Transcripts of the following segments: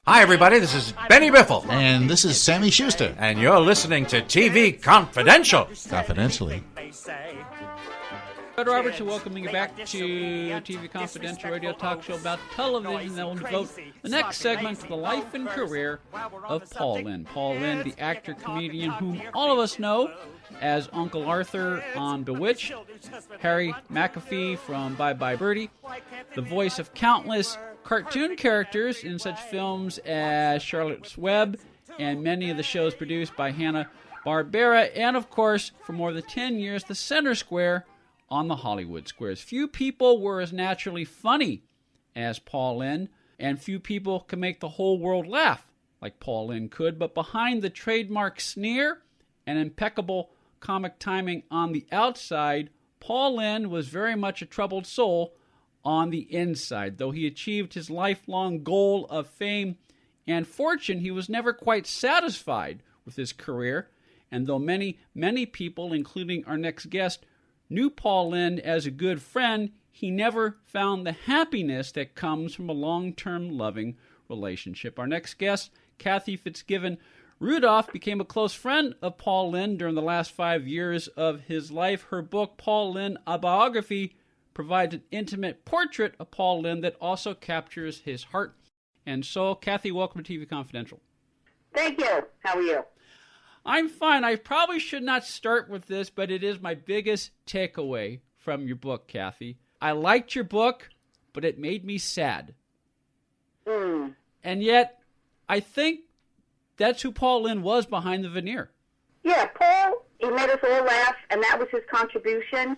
Hi, everybody. This is Benny Biffle. And this is Sammy Schuster. And you're listening to TV Confidential. Confidentially. Fred Roberts, welcoming you back to TV Confidential radio talk show about television that will devote the next segment to the life and career of Paul Lynde. Paul Lynde, the actor-comedian whom all of us know as Uncle Arthur on Bewitched, Harry McAfee from Bye Bye Birdie, the voice of countless cartoon characters in such films as Charlotte's Web and many of the shows produced by Hanna-Barbera, and of course, for more than 10 years, the center square on the Hollywood Squares. Few people were as naturally funny as Paul Lynde, and few people can make the whole world laugh like Paul Lynde could, but behind the trademark sneer and impeccable comic timing on the outside, Paul Lynde was very much a troubled soul on the inside. Though he achieved his lifelong goal of fame and fortune, he was never quite satisfied with his career, and though many, many people, including our next guest, knew Paul Lynde as a good friend, he never found the happiness that comes from a long-term loving relationship. Our next guest, Cathy Fitzgibbon-Rudolph, became a close friend of Paul Lynde during the last 5 years of his life. Her book, Paul Lynde, A Biography, provides an intimate portrait of Paul Lynde that also captures his heart and soul. Cathy, welcome to TV Confidential. Thank you. How are you? I'm fine. I probably should not start with this, but it is my biggest takeaway from your book, Cathy. I liked your book, but it made me sad. And yet, I think that's who Paul Lynde was behind the veneer. Yeah, Paul, he made us all laugh, and that was his contribution.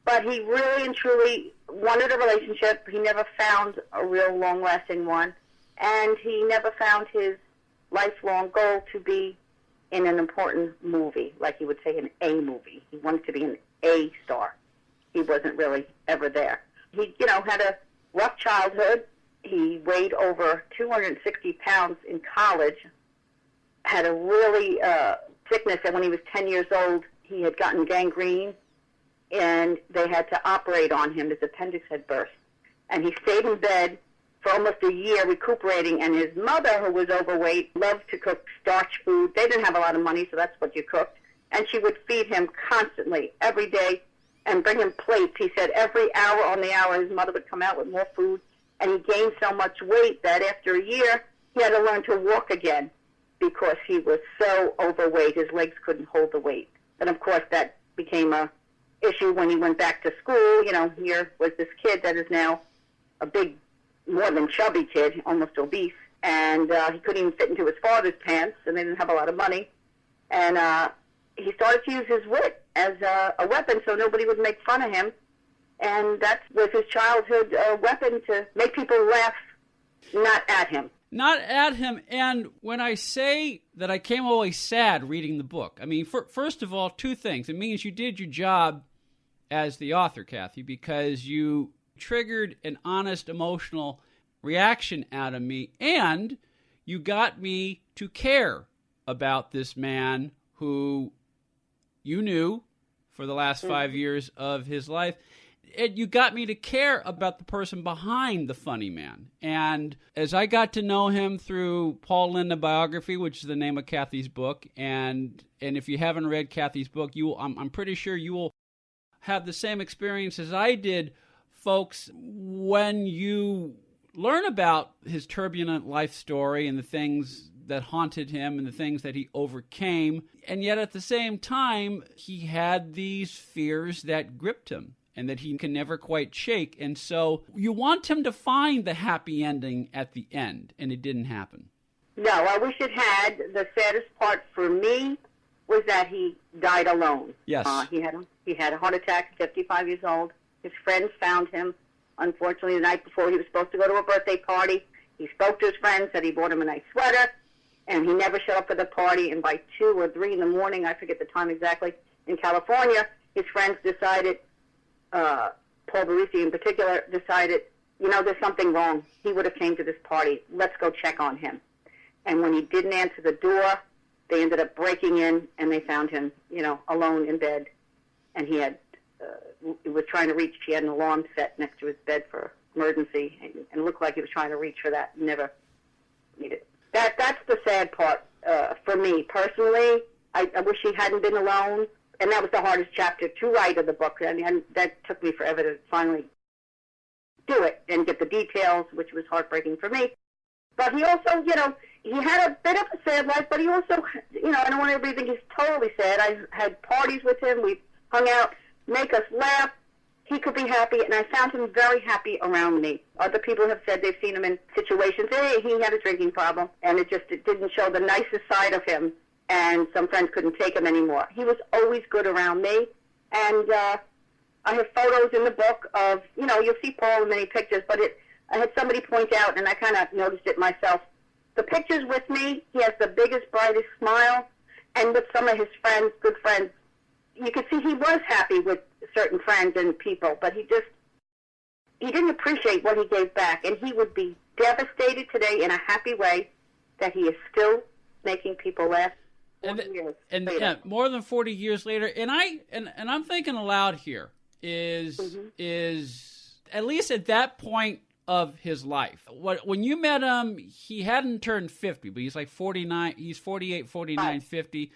But he really and truly wanted a relationship. He never found a real long-lasting one. And he never found his lifelong goal to be in an important movie, like he would say an A movie. He wanted to be an A star. He wasn't really ever there. He, had a rough childhood. He weighed over 260 pounds in college, had a really sickness that when he was 10 years old, he had gotten gangrene, and they had to operate on him. His appendix had burst. And he stayed in bed for almost a year recuperating, and his mother, who was overweight, loved to cook starch food. They didn't have a lot of money, so that's what you cooked. And she would feed him constantly, every day, and bring him plates. He said every hour on the hour, his mother would come out with more food, and he gained so much weight that after a year, he had to learn to walk again because he was so overweight. His legs couldn't hold the weight. And, of course, that became a issue when he went back to school. Here was this kid that is now a big, more than chubby kid, almost obese, and he couldn't even fit into his father's pants, and they didn't have a lot of money. And he started to use his wit as a weapon so nobody would make fun of him, and that was his childhood weapon, to make people laugh, not at him. Not at him. And when I say that I came away sad reading the book, I mean, first of all, two things. It means you did your job as the author, Cathy, because you triggered an honest emotional reaction out of me, and you got me to care about this man who you knew for the last 5 years of his life. And you got me to care about the person behind the funny man. And as I got to know him through Paul Lynde, Biography, which is the name of Cathy's book, and if you haven't read Cathy's book, I'm pretty sure you will have the same experience as I did, folks, when you learn about his turbulent life story and the things that haunted him and the things that he overcame. And yet at the same time, he had these fears that gripped him and that he can never quite shake. And so you want him to find the happy ending at the end, and it didn't happen. No, I wish it had. The saddest part for me was that he died alone. Yes. He had a heart attack, 55 years old. His friends found him, unfortunately, the night before he was supposed to go to a birthday party. He spoke to his friends, said he bought him a nice sweater, and he never showed up for the party. And by 2 or 3 in the morning, I forget the time exactly, in California, his friends decided, Paul Barisi in particular, decided, there's something wrong. He would have came to this party. Let's go check on him. And when he didn't answer the door, they ended up breaking in, and they found him, alone in bed. And he was trying to reach. He had an alarm set next to his bed for emergency, and it looked like he was trying to reach for that. He That's the sad part for me personally. I wish he hadn't been alone, and that was the hardest chapter to write of the book, and that took me forever to finally do it and get the details, which was heartbreaking for me. But he also, he had a bit of a sad life, but he also, I don't want everybody to think he's totally sad. I had parties with him. We hung out, make us laugh. He could be happy, and I found him very happy around me. Other people have said they've seen him in situations. Hey, he had a drinking problem, and it didn't show the nicest side of him, and some friends couldn't take him anymore. He was always good around me, and I have photos in the book of, you'll see Paul in many pictures, but I had somebody point out, and I kind of noticed it myself. The pictures with me, he has the biggest, brightest smile, and with some of his friends, good friends, you could see he was happy with certain friends and people, but he didn't appreciate what he gave back, and he would be devastated today in a happy way that he is still making people laugh. More than 40 years later, and I'm thinking aloud here is at least at that point of his life. When you met him, he hadn't turned 50, but he's like 49. He's 48, 49, 50.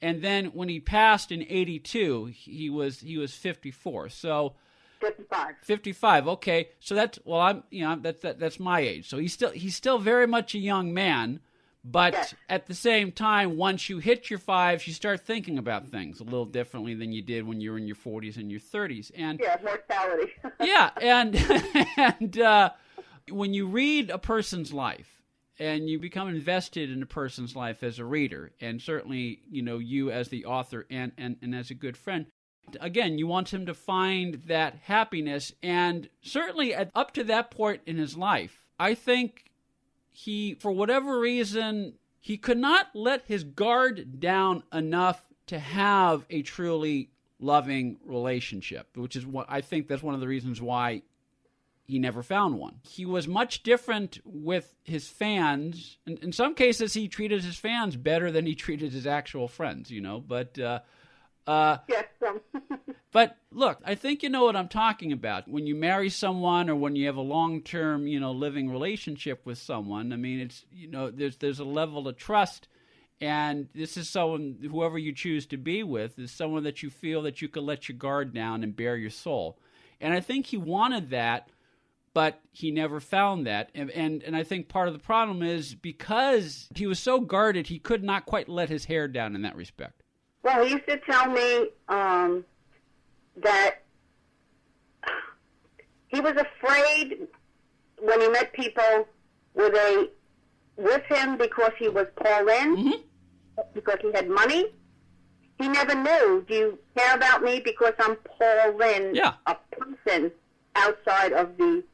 And then when he passed in 82, he was 54. So 55. 55. Okay. So that's that's my age. So he's still very much a young man, but at the same time, once you hit your fives, you start thinking about things a little differently than you did when you were in your 40s and your 30s. And mortality. and when you read a person's life, and you become invested in a person's life as a reader, and certainly, you as the author and as a good friend, again, you want him to find that happiness. And certainly up to that point in his life, I think he, for whatever reason, he could not let his guard down enough to have a truly loving relationship, which is what I think that's one of the reasons why he never found one. He was much different with his fans. And in some cases, he treated his fans better than he treated his actual friends, But, but look, I think you know what I'm talking about. When you marry someone or when you have a long-term, living relationship with someone, I mean, it's, there's a level of trust. And this is someone, whoever you choose to be with, is someone that you feel that you could let your guard down and bare your soul. And I think he wanted that, but he never found that. And I think part of the problem is because he was so guarded, he could not quite let his hair down in that respect. Well, he used to tell me that he was afraid when he met people, were they with him because he was Paul Lynde, because he had money? He never knew, do you care about me because I'm Paul Lynde, a person outside of the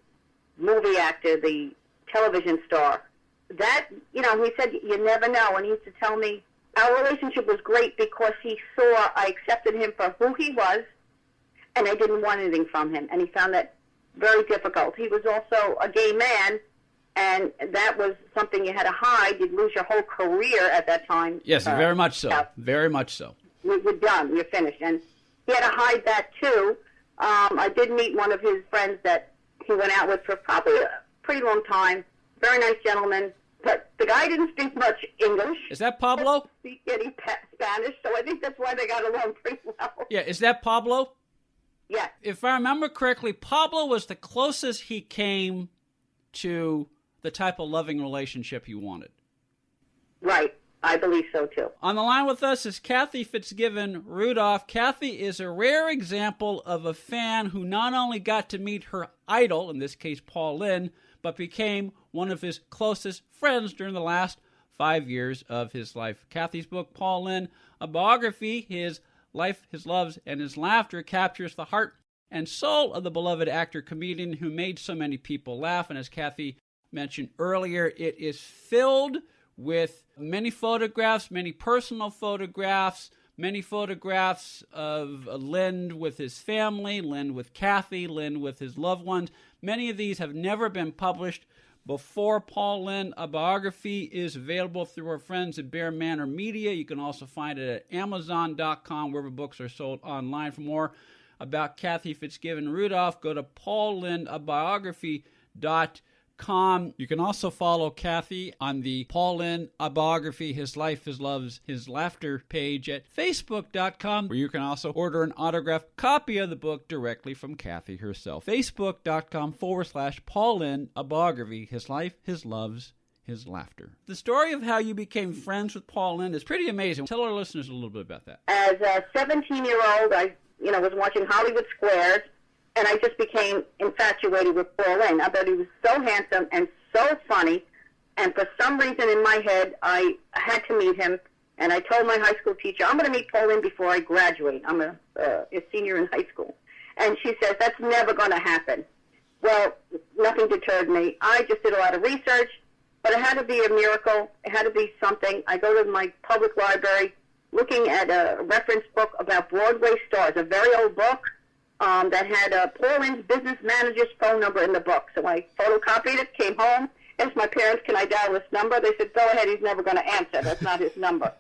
movie actor, the television star? That, he said, you never know. And he used to tell me our relationship was great because he saw I accepted him for who he was, and I didn't want anything from him. And he found that very difficult. He was also a gay man, and that was something you had to hide. You'd lose your whole career at that time. Yes, very much so. Very much so. You're done. You're finished. And he had to hide that, too. I did meet one of his friends that he went out with for probably a pretty long time. Very nice gentleman. But the guy didn't speak much English. Is that Pablo? Didn't speak any Spanish, so I think that's why they got along pretty well. Yeah, is that Pablo? Yeah. If I remember correctly, Pablo was the closest he came to the type of loving relationship he wanted. Right. I believe so, too. On the line with us is Cathy Fitzgibbon-Rudolph. Cathy is a rare example of a fan who not only got to meet her idol, in this case Paul Lynde, but became one of his closest friends during the last 5 years of his life. Cathy's book, Paul Lynde, a biography, his life, his loves, and his laughter, captures the heart and soul of the beloved actor-comedian who made so many people laugh. And as Cathy mentioned earlier, it is filled with many photographs, many personal photographs, many photographs of Lynde with his family, Lynde with Cathy, Lynde with his loved ones. Many of these have never been published before. Paul Lynde, a biography, is available through our friends at Bear Manor Media. You can also find it at Amazon.com, wherever books are sold online. For more about Cathy Fitzgibbon-Rudolph, go to paullindeabiography.com. TV.com. You can also follow Cathy on the Paul Lynde Biography, His Life, His Loves, His Laughter page at Facebook.com, where you can also order an autographed copy of the book directly from Cathy herself. Facebook.com/Paul Lynde Biography, His Life, His Loves, His Laughter. The story of how you became friends with Paul Lynde is pretty amazing. Tell our listeners a little bit about that. As a 17-year-old, I was watching Hollywood Squares, and I just became infatuated with Paul Lynde. I thought he was so handsome and so funny, and for some reason in my head, I had to meet him, and I told my high school teacher, I'm going to meet Paul Lynde before I graduate. I'm a senior in high school. And she says, that's never going to happen. Well, nothing deterred me. I just did a lot of research, but it had to be a miracle. It had to be something. I go to my public library looking at a reference book about Broadway stars, a very old book that had Paul Lynde's business manager's phone number in the book. So I photocopied it, came home, asked my parents, can I dial this number? They said, go ahead, he's never going to answer. That's not his number.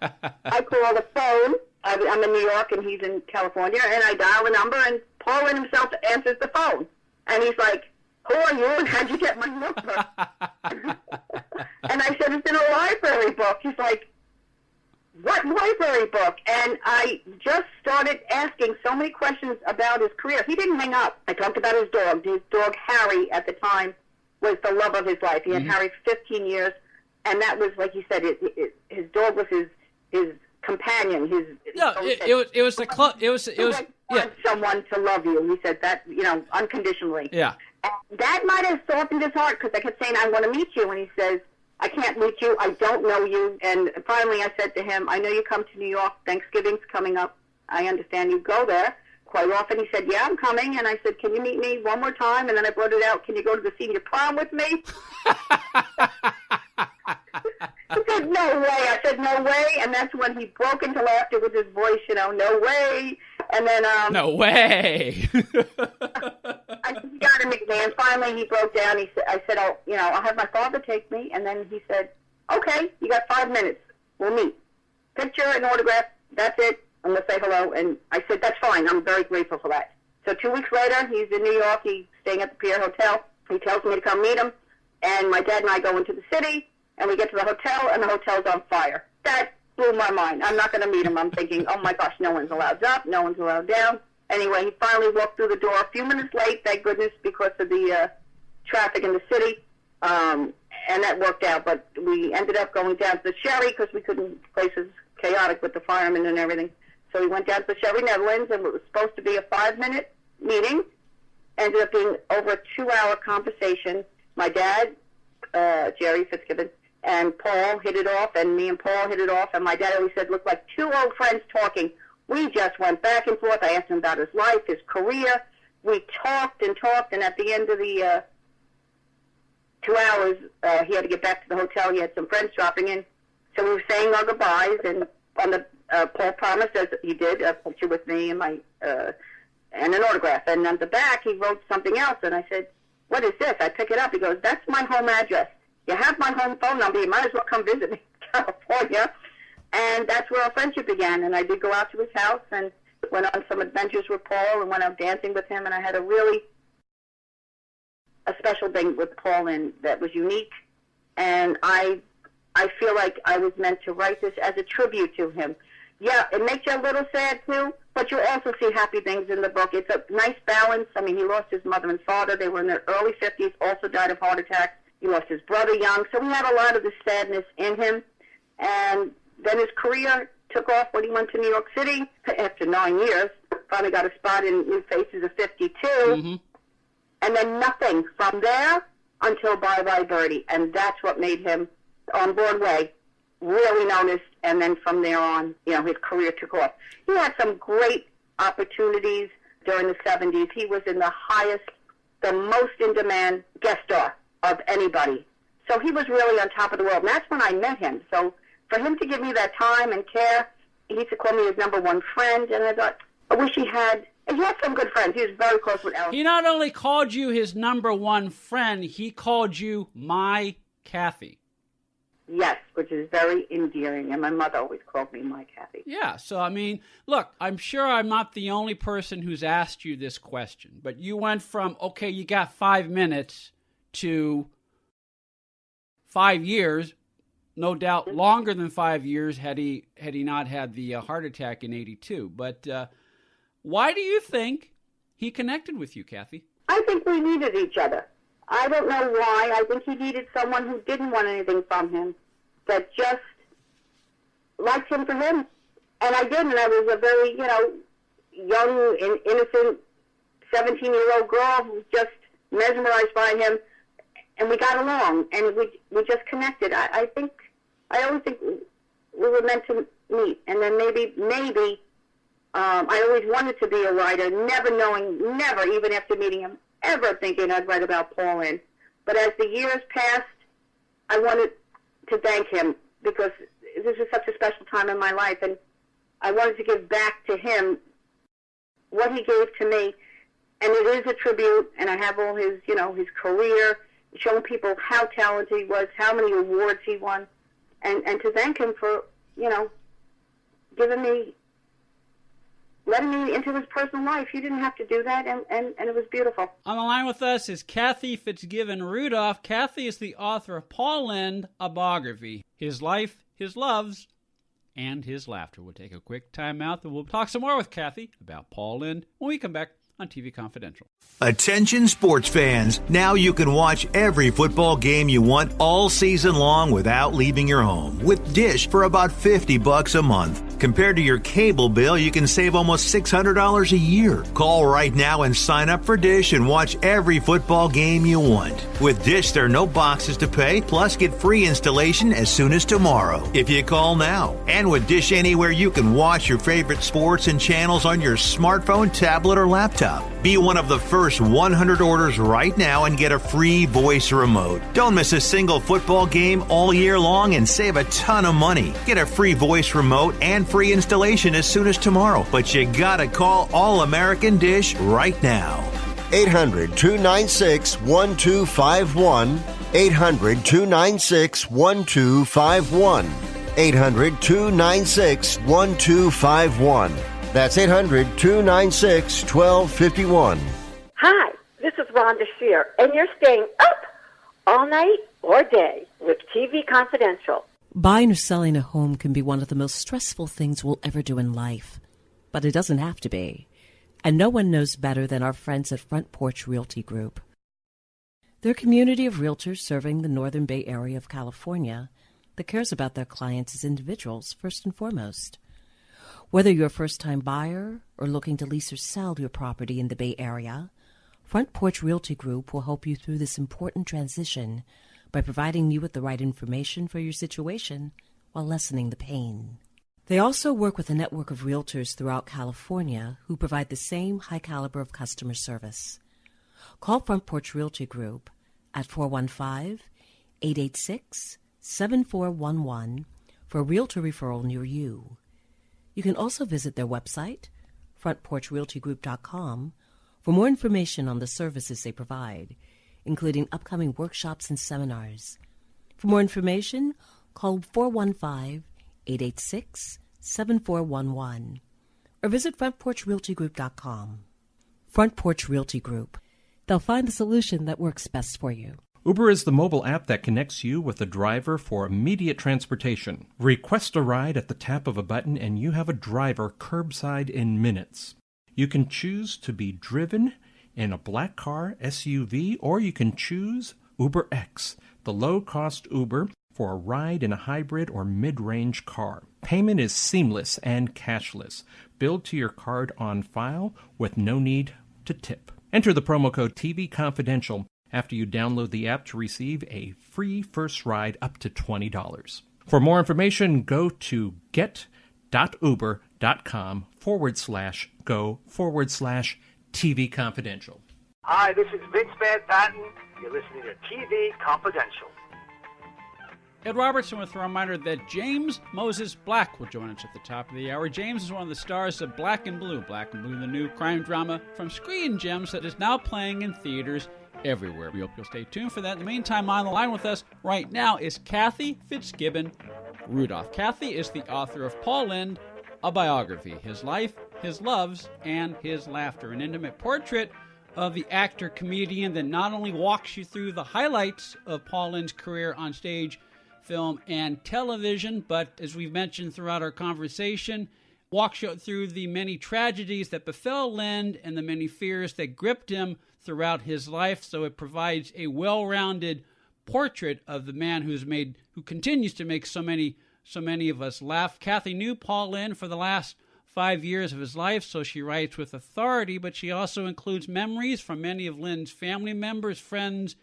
I call the phone. I'm in New York, and he's in California, and I dial the number, and Paul Lynde himself answers the phone. And he's like, who are you, and how'd you get my number? And I said, it's in a library book. He's like, what library book? And I just started asking so many questions about his career. He didn't hang up. I talked about his dog. His dog, Harry, at the time, was the love of his life. He had Harry for 15 years, and that was, like he said, his dog was his companion. It was someone to love you. He said that, unconditionally. Yeah. And that might have softened his heart, because I kept saying, I want to meet you. And he says, I can't meet you. I don't know you. And finally I said to him, I know you come to New York. Thanksgiving's coming up. I understand you go there quite often. He said, yeah, I'm coming. And I said, can you meet me one more time? And then I brought it out, can you go to the senior prom with me? He said, no way. I said, no way. And that's when he broke into laughter with his voice, no way. And then... no way. I got a nickname. Finally, he broke down. I said, I'll have my father take me. And then he said, okay, you got 5 minutes. We'll meet. Picture and autograph. That's it. I'm going to say hello. And I said, that's fine. I'm very grateful for that. So 2 weeks later, he's in New York. He's staying at the Pier Hotel. He tells me to come meet him. And my dad and I go into the city. And we get to the hotel, and the hotel's on fire. That blew my mind. I'm not going to meet him. I'm thinking, oh, my gosh, no one's allowed up, no one's allowed down. Anyway, he finally walked through the door a few minutes late, thank goodness, because of the traffic in the city, and that worked out. But we ended up going down to the Sherry because we couldn't, the place was chaotic with the firemen and everything. So we went down to the Sherry, Netherlands, and it was supposed to be a 5-minute meeting. Ended up being over a 2-hour conversation. My dad, Jerry Fitzgibbon, and Paul hit it off, and me and Paul hit it off, and my dad always said, looked like two old friends talking. We just went back and forth. I asked him about his life, his career. We talked, and at the end of the 2 hours, he had to get back to the hotel. He had some friends dropping in. So we were saying our goodbyes, and on the Paul promised, as he did, a picture with me and my and an autograph. And on the back, he wrote something else, and I said, what is this? I pick it up. He goes, that's my home address. You have my home phone number. You might as well come visit me in California. And that's where our friendship began. And I did go out to his house and went on some adventures with Paul and went out dancing with him. And I had a special thing with Paul Lynde that was unique. And I feel like I was meant to write this as a tribute to him. Yeah, it makes you a little sad, too, but you also see happy things in the book. It's a nice balance. I mean, he lost his mother and father. They were in their early 50s, also died of heart attacks. He lost his brother young, so he had a lot of the sadness in him. And then his career took off when he went to New York City after 9 years. Finally got a spot in New Faces of 52. Mm-hmm. And then nothing from there until Bye Bye Birdie. And that's what made him, on Broadway, really noticed. And then from there on, his career took off. He had some great opportunities during the 70s. He was in the highest, the most in-demand guest star of anybody. So he was really on top of the world. And that's when I met him. So for him to give me that time and care, he used to call me his number one friend. And I thought, I wish he had some good friends. He was very close with Ellen. He not only called you his number one friend, he called you my Cathy. Yes, which is very endearing. And my mother always called me my Cathy. Yeah, so I mean, look, I'm sure I'm not the only person who's asked you this question. But you went from, okay, you got 5 minutes, to 5 years, no doubt longer than 5 years had he not had the heart attack in 82. But why do you think he connected with you, Cathy? I think we needed each other. I don't know why. I think he needed someone who didn't want anything from him, that just liked him for him. And I did, and I was a very, young and innocent 17-year-old girl who was just mesmerized by him, and we got along, and we just connected. I always think we were meant to meet, and then maybe I always wanted to be a writer, never, even after meeting him, ever thinking I'd write about Paul Lynde. But as the years passed, I wanted to thank him, because this was such a special time in my life, and I wanted to give back to him what he gave to me. And it is a tribute, and I have all his, his career, showing people how talented he was, how many awards he won, and to thank him for, letting me into his personal life. He didn't have to do that, and it was beautiful. On the line with us is Cathy Fitzgibbon-Rudolph. Cathy is the author of Paul Lynde, a biography, his life, his loves, and his laughter. We'll take a quick time out, and we'll talk some more with Cathy about Paul Lynde when we come back on TV Confidential. Attention sports fans, now you can watch every football game you want all season long without leaving your home with Dish for about $50 a month. Compared to your cable bill, you can save almost $600 a year. Call right now and sign up for Dish and watch every football game you want. With Dish, there are no boxes to pay, plus get free installation as soon as tomorrow if you call now. And with Dish Anywhere, you can watch your favorite sports and channels on your smartphone, tablet, or laptop. Be one of the first 100 orders right now and get a free voice remote. Don't miss a single football game all year long and save a ton of money. Get a free voice remote and free installation as soon as tomorrow. But you gotta call All American Dish right now. 800-296-1251. 800-296-1251. 800-296-1251. That's 800-296-1251. Hi, this is Rhonda Shear, and you're staying up all night or day with TV Confidential. Buying or selling a home can be one of the most stressful things we'll ever do in life, but it doesn't have to be. And no one knows better than our friends at Front Porch Realty Group. They're a community of realtors serving the Northern Bay Area of California that cares about their clients as individuals first and foremost. Whether you're a first-time buyer or looking to lease or sell your property in the Bay Area, Front Porch Realty Group will help you through this important transition by providing you with the right information for your situation while lessening the pain. They also work with a network of realtors throughout California who provide the same high caliber of customer service. Call Front Porch Realty Group at 415-886-7411 for a realtor referral near you. You can also visit their website, frontporchrealtygroup.com, for more information on the services they provide, including upcoming workshops and seminars. For more information, call 415-886-7411 or visit frontporchrealtygroup.com. Front Porch Realty Group. They'll find the solution that works best for you. Uber is the mobile app that connects you with a driver for immediate transportation. Request a ride at the tap of a button and you have a driver curbside in minutes. You can choose to be driven in a black car, SUV, or you can choose UberX, the low-cost Uber, for a ride in a hybrid or mid-range car. Payment is seamless and cashless, billed to your card on file with no need to tip. Enter the promo code TV Confidential after you download the app to receive a free first ride up to $20. For more information, go to get.uber.com/go/TV Confidential. Hi, this is Vince Van Patten. You're listening to TV Confidential. Ed Robertson with a reminder that James Moses Black will join us at the top of the hour. James is one of the stars of Black and Blue. Black and Blue, the new crime drama from Screen Gems that is now playing in theaters everywhere. We hope you'll stay tuned for that. In the meantime, on the line with us right now is Cathy Fitzgibbon-Rudolph. Cathy is the author of Paul Lynde, a biography, his life, his loves, and his laughter, an intimate portrait of the actor-comedian that not only walks you through the highlights of Paul Lynde's career on stage, film, and television, but as we've mentioned throughout our conversation, walks you through the many tragedies that befell Lynde and the many fears that gripped him throughout his life. So it provides a well-rounded portrait of the man who continues to make so many of us laugh. Cathy knew Paul Lynde for the last 5 years of his life, so she writes with authority, but she also includes memories from many of Lynde's family members, friends,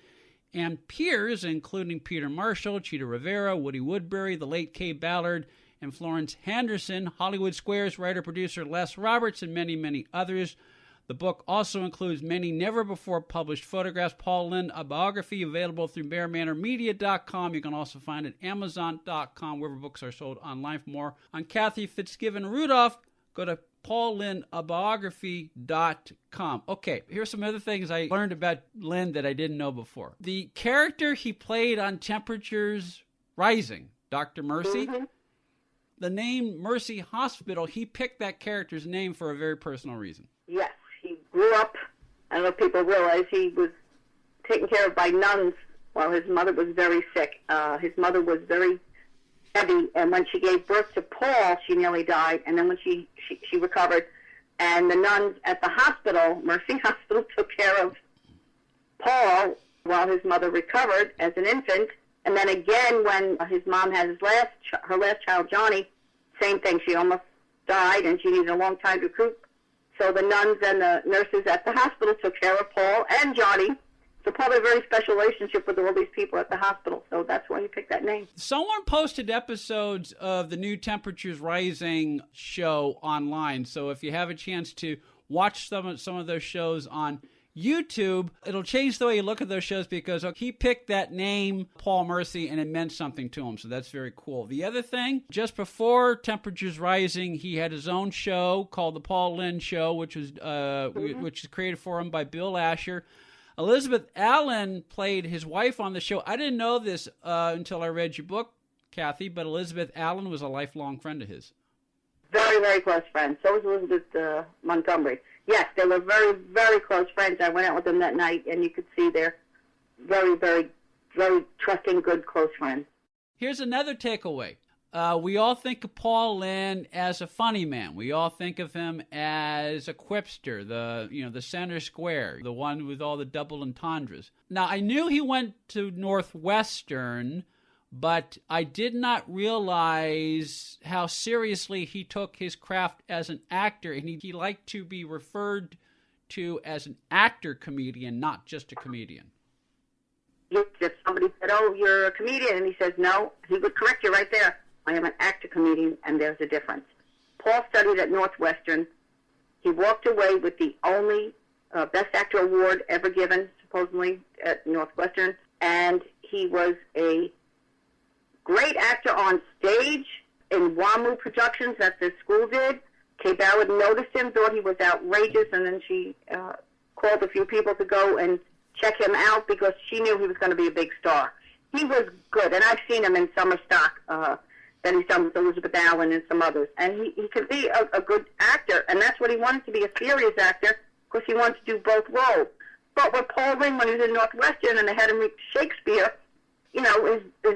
and peers, including Peter Marshall, Chita Rivera, Woody Woodbury, the late Kaye Ballard, and Florence Henderson, Hollywood Squares writer-producer Les Roberts, and many, many others. The book also includes many never-before-published photographs. Paul Lynde, a biography, available through BearManorMedia.com. You can also find it at Amazon.com, wherever books are sold online. For more on Cathy Fitzgibbon-Rudolph, go to PaulLyndeAbiography.com. Okay, here's some other things I learned about Lynde that I didn't know before. The character he played on Temperatures Rising, Dr. Mercy, the name Mercy Hospital, he picked that character's name for a very personal reason. Yes, he grew up, I don't know if people realize, he was taken care of by nuns while his mother was very sick. His mother was very heavy, and when she gave birth to Paul, she nearly died, and then when she recovered, and the nuns at the hospital, Mercy Hospital, took care of Paul while his mother recovered as an infant, and then again when his mom had her last child, Johnny, same thing, she almost died, and she needed a long time to recoup, so the nuns and the nurses at the hospital took care of Paul and Johnny. So probably a very special relationship with all these people at the hospital. So that's why he picked that name. Someone posted episodes of the new Temperatures Rising show online. So if you have a chance to watch some of those shows on YouTube, it'll change the way you look at those shows because he picked that name, Paul Mercy, and it meant something to him. So that's very cool. The other thing, just before Temperatures Rising, he had his own show called The Paul Lynde Show, which is created for him by Bill Asher. Elizabeth Allen played his wife on the show. I didn't know this until I read your book, Cathy, but Elizabeth Allen was a lifelong friend of his. Very, very close friends. So was Elizabeth Montgomery. Yes, they were very, very close friends. I went out with them that night, and you could see they're very, very, very trusting, good, close friends. Here's another takeaway. We all think of Paul Lynde as a funny man. We all think of him as a quipster, the center square, the one with all the double entendres. Now, I knew he went to Northwestern, but I did not realize how seriously he took his craft as an actor, and he liked to be referred to as an actor-comedian, not just a comedian. If somebody said, "Oh, you're a comedian," and he says, "No," he would correct you right there. I am an actor-comedian, and there's a difference. Paul studied at Northwestern. He walked away with the only Best Actor award ever given, supposedly, at Northwestern, and he was a great actor on stage in WAMU productions that the school did. Kaye Ballard noticed him, thought he was outrageous, and then she called a few people to go and check him out because she knew he was going to be a big star. He was good, and I've seen him in Summer Stock, that he's done with Elizabeth Allen and some others. And he could be a good actor, and that's what he wanted to be, a serious actor, because he wanted to do both roles. But with Paul Lynde, when he was in Northwestern and they had him read Shakespeare, his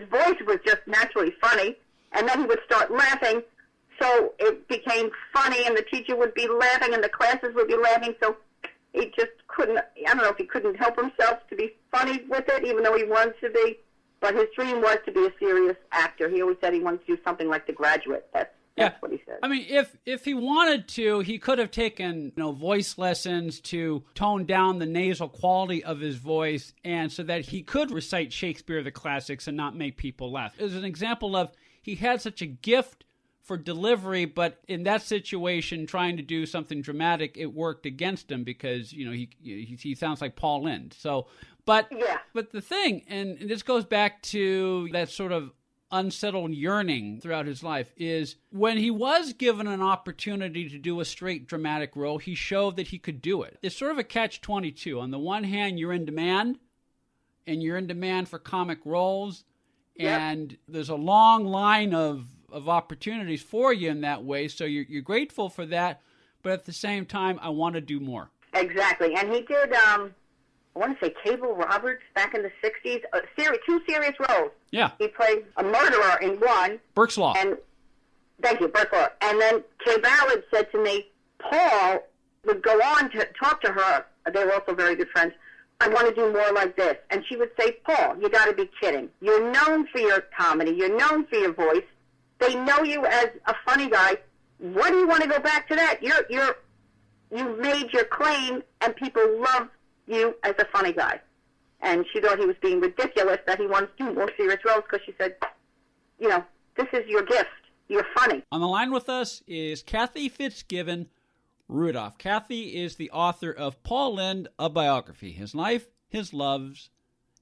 voice was just naturally funny, and then he would start laughing, so it became funny, and the teacher would be laughing, and the classes would be laughing, so he just couldn't, I don't know if he couldn't help himself to be funny with it, even though he wanted to be. But his dream was to be a serious actor. He always said he wanted to do something like The Graduate. That's what he said. I mean, if he wanted to, he could have taken voice lessons to tone down the nasal quality of his voice, and so that he could recite Shakespeare, the classics, and not make people laugh. It was an example of he had such a gift for delivery, but in that situation, trying to do something dramatic, it worked against him because he sounds like Paul Lynde. So. But the thing, and this goes back to that sort of unsettled yearning throughout his life, is when he was given an opportunity to do a straight dramatic role, he showed that he could do it. It's sort of a catch-22. On the one hand, you're in demand, and you're in demand for comic roles, and there's a long line of opportunities for you in that way, so you're grateful for that, but at the same time, I want to do more. Exactly. And he did, I want to say Cable Roberts back in the 60s, two serious roles. Yeah. He played a murderer in one. Burke's Law. And thank you, Burke's Law. And then Kay Ballard said to me, Paul would go on to talk to her. They were also very good friends. I want to do more like this. And she would say, Paul, you got to be kidding. You're known for your comedy. You're known for your voice. They know you as a funny guy. What do you want to go back to that? You've made your claim, and people love you as a funny guy. And she thought he was being ridiculous that he wanted to do more serious roles because she said, this is your gift. You're funny. On the line with us is Cathy Fitzgibbon-Rudolph. Cathy is the author of Paul Lynde, A Biography, His Life, His Loves,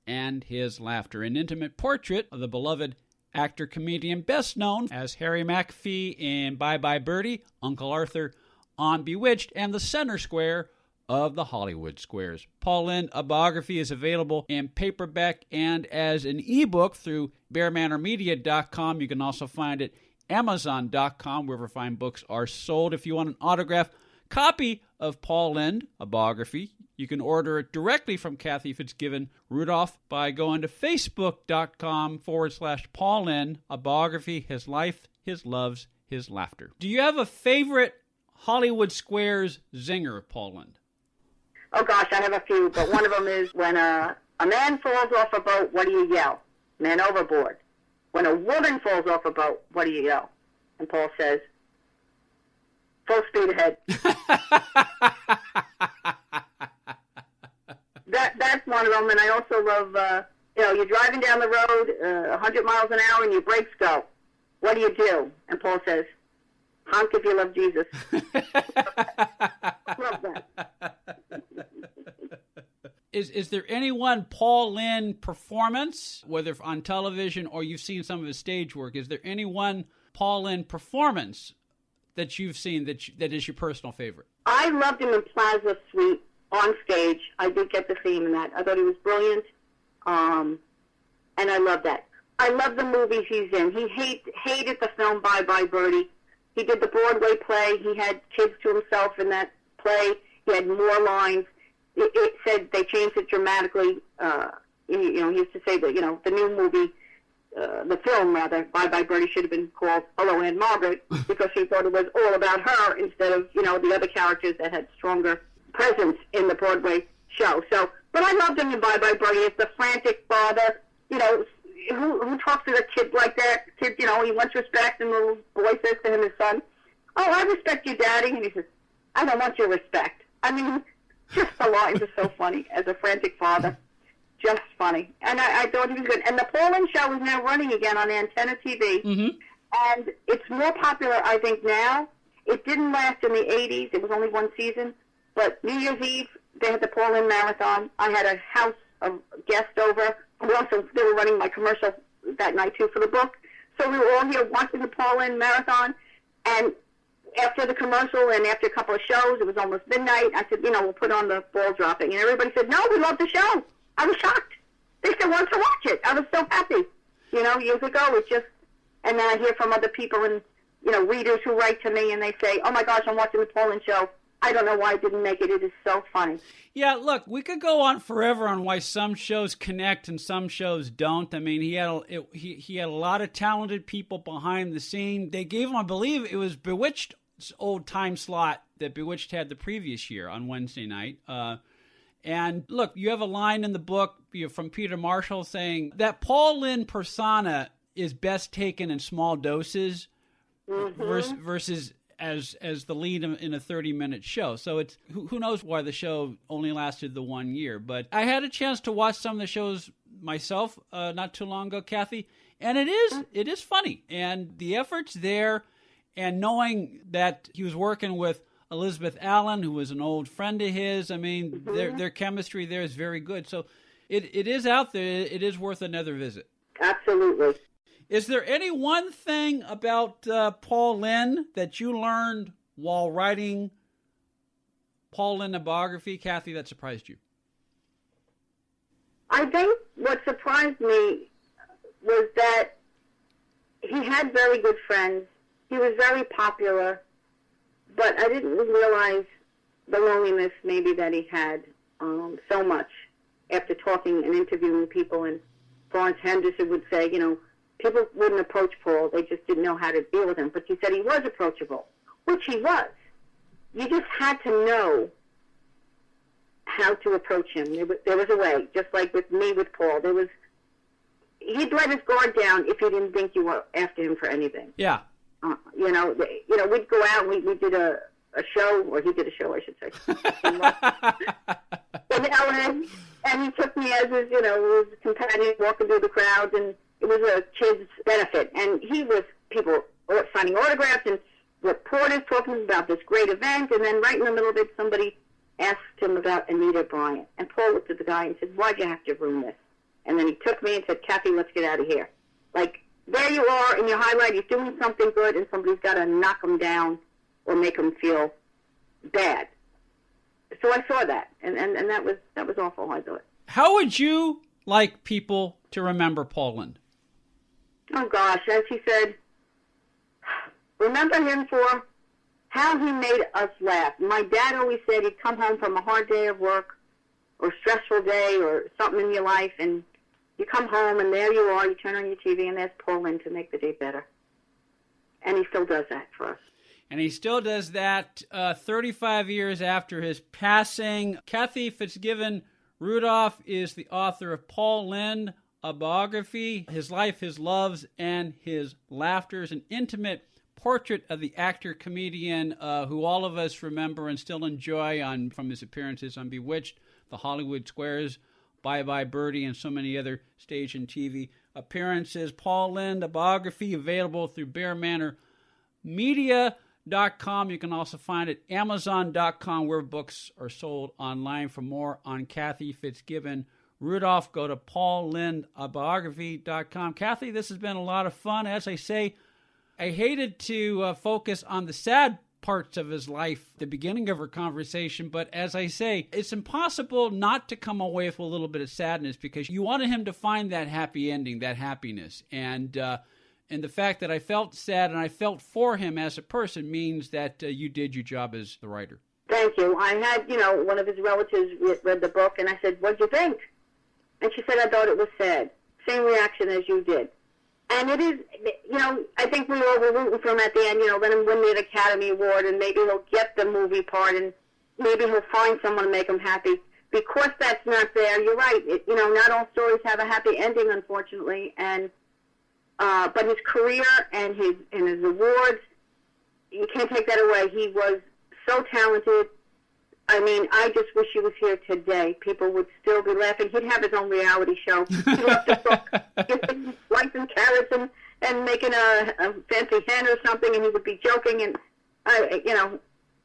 and His Laughter, an intimate portrait of the beloved actor-comedian best known as Harry McAfee in Bye Bye Birdie, Uncle Arthur on Bewitched, and the center square of the Hollywood Squares. Paul Lynde, A Biography is available in paperback and as an ebook through bearmanormedia.com. You can also find it Amazon.com, wherever fine books are sold. If you want an autographed copy of Paul Lynde, A Biography, you can order it directly from Cathy Fitzgibbon-Rudolph by going to facebook.com/Paul Lynde, A Biography, His Life, His Loves, His Laughter. Do you have a favorite Hollywood Squares zinger, Paul Lynde? Oh, gosh, I have a few, but one of them is when a man falls off a boat, what do you yell? Man overboard. When a woman falls off a boat, what do you yell? And Paul says, full speed ahead. That's one of them, and I also love, you're driving down the road 100 miles an hour and your brakes go. What do? And Paul says, honk if you love Jesus. Love that. Is there any one Paul Lynde performance, whether on television or you've seen some of his stage work, is there any one Paul Lynde performance that you've seen that is your personal favorite? I loved him in Plaza Suite on stage. I did get to see him in that. I thought he was brilliant, and I love that. I love the movies he's in. He hated the film Bye Bye Birdie. He did the Broadway play. He had kids to himself in that play. He had more lines. It said they changed it dramatically. He used to say that, the new movie, the film, rather, Bye Bye Birdie should have been called Hello, Aunt Margaret, because he thought it was all about her instead of, the other characters that had stronger presence in the Broadway show. So, but I loved him in Bye Bye Birdie as the frantic father, who talks to the kid like that. Kid, he wants respect, and the little boy says to him, his son, oh, I respect you, Daddy. And he says, I don't want your respect. I mean, just the lines are so funny as a frantic father. Just funny. And I thought he was good. And the Paul Lynde Show is now running again on Antenna TV. Mm-hmm. And it's more popular, I think, now. It didn't last in the 80s. It was only one season. But New Year's Eve, they had the Paul Lynde Marathon. I had a house of guests over. They were running my commercial that night, too, for the book. So we were all here watching the Paul Lynde Marathon. And after the commercial and after a couple of shows, it was almost midnight. I said, we'll put on the ball dropping. And everybody said, no, we love the show. I was shocked. They still wanted to watch it. I was so happy. Years ago, it's just, and then I hear from other people and, readers who write to me and they say, oh my gosh, I'm watching the Paul Lynde Show. I don't know why I didn't make it. It is so funny. Yeah, look, we could go on forever on why some shows connect and some shows don't. I mean, he had a lot of talented people behind the scene. They gave him, I believe, it was Bewitched's old time slot that Bewitched had the previous year on Wednesday night. And look, you have a line in the book from Peter Marshall saying that Paul Lynde persona is best taken in small doses versus as the lead in a 30-minute show. So it's who knows why the show only lasted the 1 year. But I had a chance to watch some of the shows myself not too long ago, Cathy, and it is funny. And the effort's there, and knowing that he was working with Elizabeth Allen, who was an old friend of his, I mean, their chemistry there is very good. So it is out there. It is worth another visit. Absolutely. Is there any one thing about Paul Lynde that you learned while writing Paul Lynde, A Biography, Cathy, that surprised you? I think what surprised me was that he had very good friends. He was very popular, but I didn't realize the loneliness maybe that he had so much after talking and interviewing people. And Florence Henderson would say, people wouldn't approach Paul. They just didn't know how to deal with him. But she said he was approachable, which he was. You just had to know how to approach him. There was a way, just like with me with Paul. He'd let his guard down if he didn't think you were after him for anything. Yeah. We'd go out and we did a show, or he did a show, I should say, in LA, and he took me as his companion walking through the crowds, and it was a kid's benefit, and people were signing autographs and reporters talking about this great event, and then right in the middle of it, somebody asked him about Anita Bryant, and Paul looked at the guy and said, "Why'd you have to ruin this?" And then he took me and said, "Cathy, let's get out of here." Like, there you are in your highlight, he's doing something good, and somebody's got to knock him down or make him feel bad. So I saw that, and that was awful, I thought. How would you like people to remember Paul Lynde? Oh, gosh, as he said, remember him for how he made us laugh. My dad always said he'd come home from a hard day of work or stressful day or something in your life, and you come home, and there you are, you turn on your TV, and there's Paul Lynde to make the day better. And he still does that for us. And he still does that 35 years after his passing. Cathy Fitzgibbon-Rudolph is the author of Paul Lynde, a biography, his life, his loves, and his laughters, an intimate portrait of the actor-comedian who all of us remember and still enjoy from his appearances on Bewitched, The Hollywood Squares, Bye Bye Birdie, and so many other stage and TV appearances. Paul Lynde, a biography, available through Bear Manor Media.com. You can also find it at Amazon.com, where books are sold online. For more on Cathy Fitzgibbon-Rudolph, go to PaulLyndeAbiography.com. Cathy, this has been a lot of fun. As I say, I hated to focus on the sad parts of his life at the beginning of our conversation, but as I say, it's impossible not to come away with a little bit of sadness, because you wanted him to find that happy ending, that happiness. And the fact that I felt sad and I felt for him as a person means that you did your job as the writer. Thank you. I had, one of his relatives read the book, and I said, "What'd you think?" And she said, "I thought it was sad." Same reaction as you did. And it is, I think we all were rooting for him at the end, let him win the Academy Award, and maybe he'll get the movie part, and maybe he'll find someone to make him happy. Because that's not there, you're right. Not all stories have a happy ending, unfortunately, and but his career and his awards, you can't take that away. He was so talented. I mean, I just wish he was here today. People would still be laughing. He'd have his own reality show. He loved to cook, slicing carrots and making a fancy hen or something, and he would be joking. And,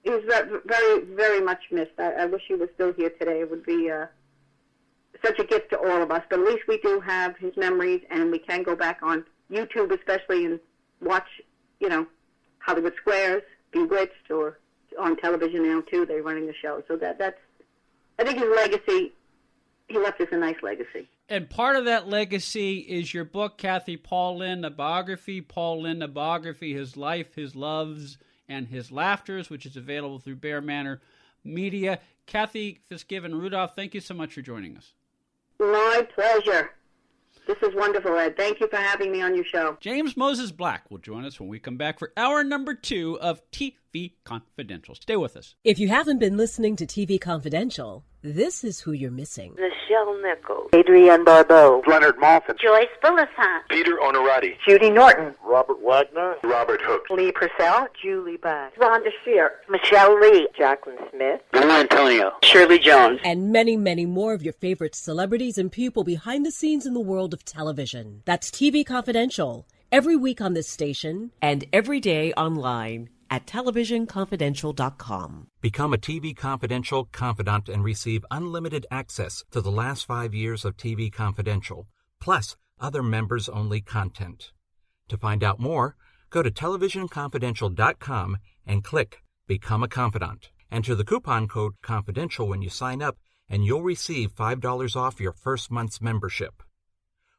he was very, very much missed. I wish he was still here today. It would be such a gift to all of us. But at least we do have his memories, and we can go back on YouTube especially and watch, Hollywood Squares, Bewitched, or on television now too. They're running the show. So that's, I think his legacy, he left us a nice legacy. And part of that legacy is your book, Cathy, Paul Lynde, a biography. Paul Lynde, a biography, his life, his loves, and his laughters, which is available through Bear Manor Media. Cathy Fitzgibbon-Rudolph, thank you so much for joining us. My pleasure. This is wonderful, Ed. Thank you for having me on your show. James Moses Black will join us when we come back for hour number 2 of TV Confidential. Stay with us. If you haven't been listening to TV Confidential, this is who you're missing. Michelle Nichols, Adrienne Barbeau, Leonard Maltin, Joyce Bullisan, Peter Onorati, Judy Norton, Robert Wagner, Robert Hooks, Lee Purcell, Julie Bass, Rhonda Shear, Michelle Lee, Jacqueline Smith, Bill Antonio, Shirley Jones, and many, many more of your favorite celebrities and people behind the scenes in the world of television. That's TV Confidential, every week on this station and every day online at televisionconfidential.com. Become a TV Confidential confidant and receive unlimited access to the last 5 years of TV Confidential, plus other members-only content. To find out more, go to televisionconfidential.com and click Become a Confidant. Enter the coupon code CONFIDENTIAL when you sign up, and you'll receive $5 off your first month's membership.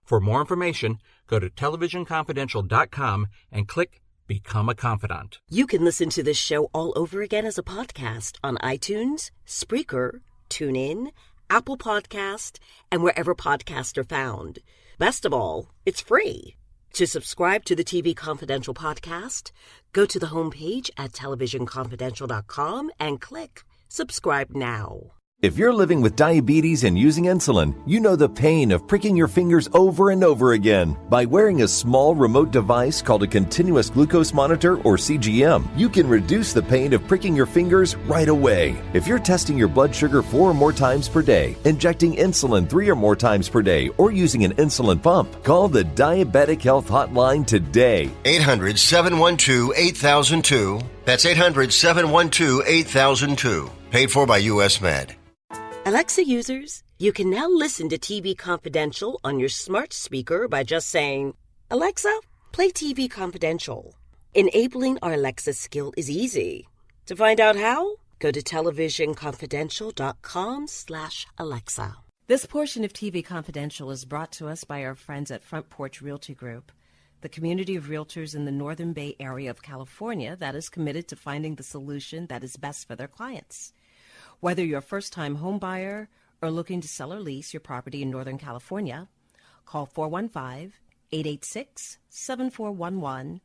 For more information, go to televisionconfidential.com and click Become a Confidant. You can listen to this show all over again as a podcast on iTunes, Spreaker, TuneIn, Apple Podcast, and wherever podcasts are found. Best of all, it's free. To subscribe to the TV Confidential podcast, go to the homepage at televisionconfidential.com and click Subscribe Now. If you're living with diabetes and using insulin, you know the pain of pricking your fingers over and over again. By wearing a small remote device called a continuous glucose monitor or CGM, you can reduce the pain of pricking your fingers right away. If you're testing your blood sugar 4 or more times per day, injecting insulin 3 or more times per day, or using an insulin pump, call the Diabetic Health Hotline today. 800-712-8002. That's 800-712-8002. Paid for by U.S. Med. Alexa users, you can now listen to TV Confidential on your smart speaker by just saying, Alexa, play TV Confidential. Enabling our Alexa skill is easy. To find out how, go to televisionconfidential.com/Alexa. This portion of TV Confidential is brought to us by our friends at Front Porch Realty Group, the community of realtors in the Northern Bay area of California that is committed to finding the solution that is best for their clients. Whether you're a first-time home buyer or looking to sell or lease your property in Northern California, call 415-886-7411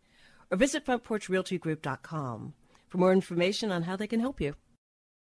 or visit frontporchrealtygroup.com for more information on how they can help you.